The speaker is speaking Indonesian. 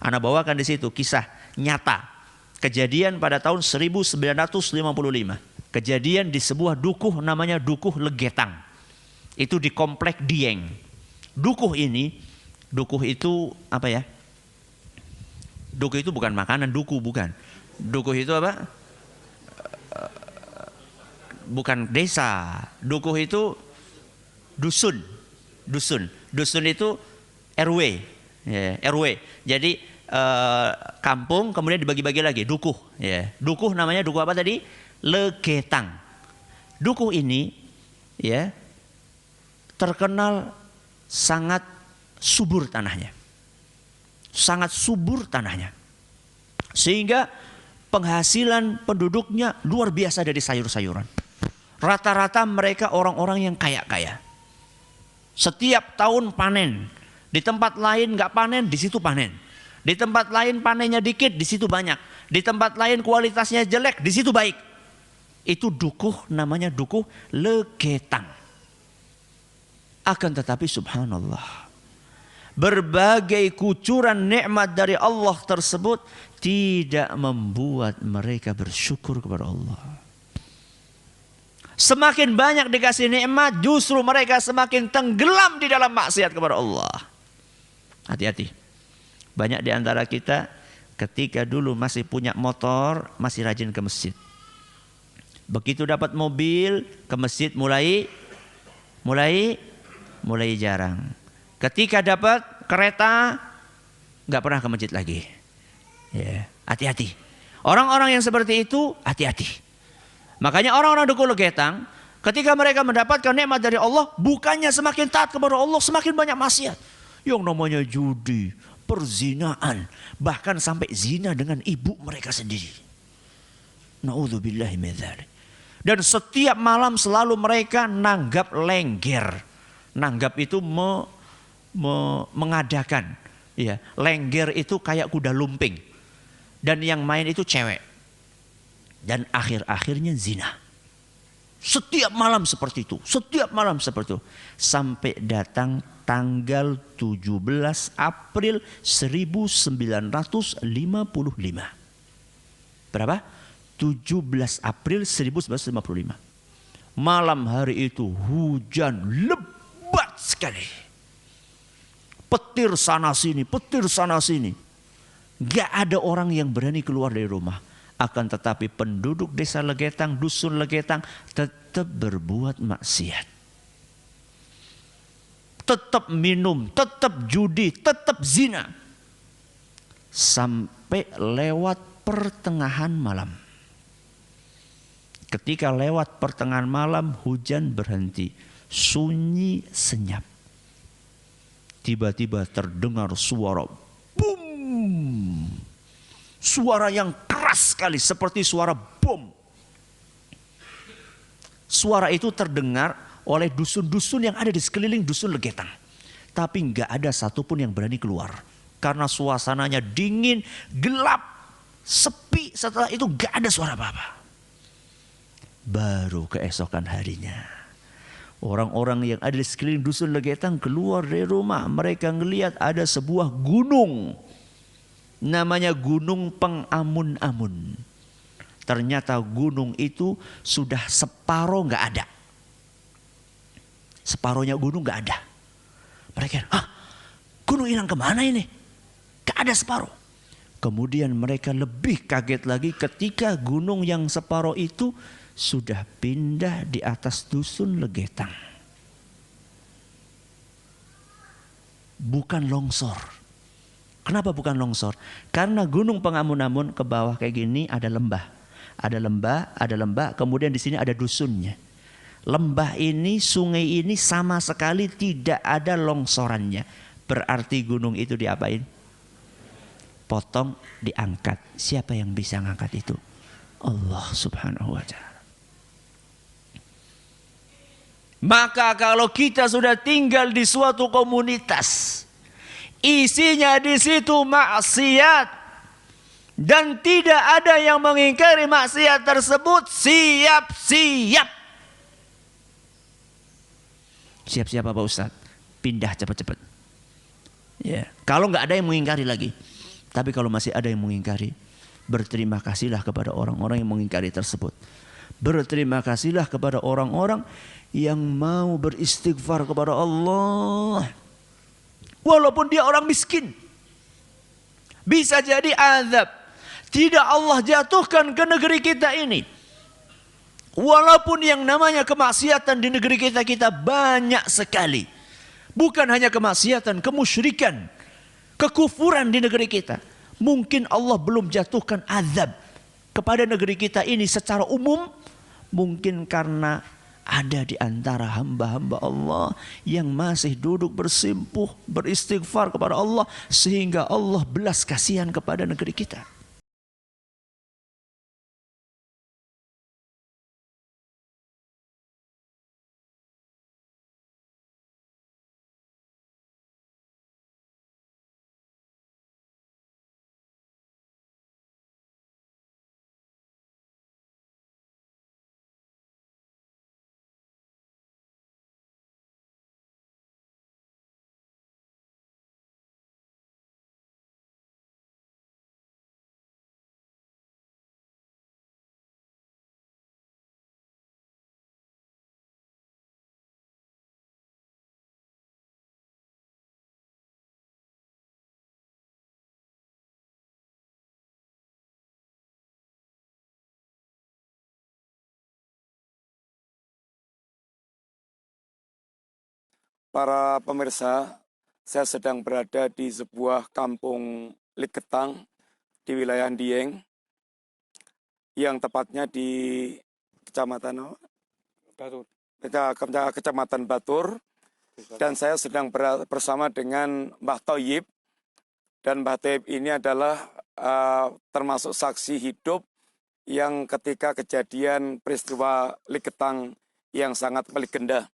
Ana bawakan di situ kisah nyata. Kejadian pada tahun 1955. Kejadian di sebuah dukuh namanya Dukuh Legetang. Itu di Komplek Dieng. Dukuh itu apa ya? Dukuh itu bukan makanan, bukan. Dukuh itu apa? Bukan desa. Dukuh itu dusun. Dusun itu RW. Ya, RW. Jadi kampung kemudian dibagi-bagi lagi. Dukuh. Ya. Dukuh namanya dukuh apa tadi? Legetang. Dukuh ini ya terkenal sangat subur tanahnya. Sangat subur tanahnya. Sehingga penghasilan penduduknya luar biasa dari sayur-sayuran. Rata-rata mereka orang-orang yang kaya-kaya. Setiap tahun panen. Di tempat lain nggak panen, di situ panen. Di tempat lain panennya dikit, di situ banyak. Di tempat lain kualitasnya jelek, di situ baik. Itu dukuh, namanya Dukuh Legetang. Akan tetapi subhanallah, berbagai kucuran nikmat dari Allah tersebut tidak membuat mereka bersyukur kepada Allah. Semakin banyak dikasih nikmat, justru mereka semakin tenggelam di dalam maksiat kepada Allah. Hati-hati. Banyak di antara kita ketika dulu masih punya motor, masih rajin ke masjid. Begitu dapat mobil, ke masjid mulai jarang. Ketika dapat kereta, nggak pernah ke masjid lagi. Ya, hati-hati. Orang-orang yang seperti itu, hati-hati. Makanya orang-orang Dukuh Legetang, ketika mereka mendapatkan nikmat dari Allah, bukannya semakin taat kepada Allah, semakin banyak maksiat. Yang namanya judi, perzinaan, bahkan sampai zina dengan ibu mereka sendiri. Na'udzubillahi min dzalik. Dan setiap malam selalu mereka nanggap lengger. Nanggap itu mengadakan. Ya, lengger itu kayak kuda lumping. Dan yang main itu cewek. Dan akhir-akhirnya zina. Setiap malam seperti itu. Sampai datang tanggal 17 April 1955. Berapa? 17 April 1955. Malam hari itu hujan lebat sekali. Petir sana sini. Gak ada orang yang berani keluar dari rumah. Akan tetapi penduduk desa Legetang, dusun Legetang tetap berbuat maksiat. Tetap minum, tetap judi, tetap zina. Sampai lewat pertengahan malam. Ketika lewat pertengahan malam, hujan berhenti. Sunyi senyap. Tiba-tiba terdengar suara boom. Suara yang keras sekali seperti suara bom. Suara itu terdengar oleh dusun-dusun yang ada di sekeliling dusun Legetang. Tapi nggak ada satupun yang berani keluar. Karena suasananya dingin, gelap, sepi. Setelah itu nggak ada suara apa-apa. Baru keesokan harinya, orang-orang yang ada di sekeliling dusun Legetang keluar dari rumah. Mereka ngelihat ada sebuah gunung. Namanya Gunung Pengamun-amun. Ternyata gunung itu sudah separuh nggak ada. Separuhnya gunung nggak ada. Mereka, gunung hilang kemana ini? Gak ada separuh. Kemudian mereka lebih kaget lagi ketika gunung yang separuh itu sudah pindah di atas dusun Legetang. Bukan longsor. Kenapa bukan longsor? Karena Gunung Pengamun-amun ke bawah kayak gini ada lembah. Ada lembah, kemudian di sini ada dusunnya. Lembah ini, sungai ini sama sekali tidak ada longsorannya. Berarti gunung itu diapain? Potong, diangkat. Siapa yang bisa ngangkat itu? Allah Subhanahu wa ta'ala. Maka kalau kita sudah tinggal di suatu komunitas, isinya di situ maksiat, dan tidak ada yang mengingkari maksiat tersebut, siap-siap. Siap-siap apa Ustaz? Pindah cepat-cepat. Ya, kalau nggak ada yang mengingkari lagi. Tapi kalau masih ada yang mengingkari, berterima kasihlah kepada orang-orang yang mengingkari tersebut. Berterima kasihlah kepada orang-orang yang mau beristighfar kepada Allah. Walaupun dia orang miskin. Bisa jadi azab tidak Allah jatuhkan ke negeri kita ini. Walaupun yang namanya kemaksiatan di negeri kita banyak sekali. Bukan hanya kemaksiatan, kemusyrikan, kekufuran di negeri kita. Mungkin Allah belum jatuhkan azab kepada negeri kita ini secara umum. Mungkin karena ada di antara hamba-hamba Allah yang masih duduk bersimpuh, beristighfar kepada Allah, sehingga Allah belas kasihan kepada negeri kita. Para pemirsa, saya sedang berada di sebuah kampung Liketang di wilayah Dieng, yang tepatnya di Kecamatan Kecamatan Batur, dan saya sedang bersama dengan Mbah Thoyib, dan Mbah Thoyib ini adalah termasuk saksi hidup yang ketika kejadian peristiwa Liketang yang sangat melegenda.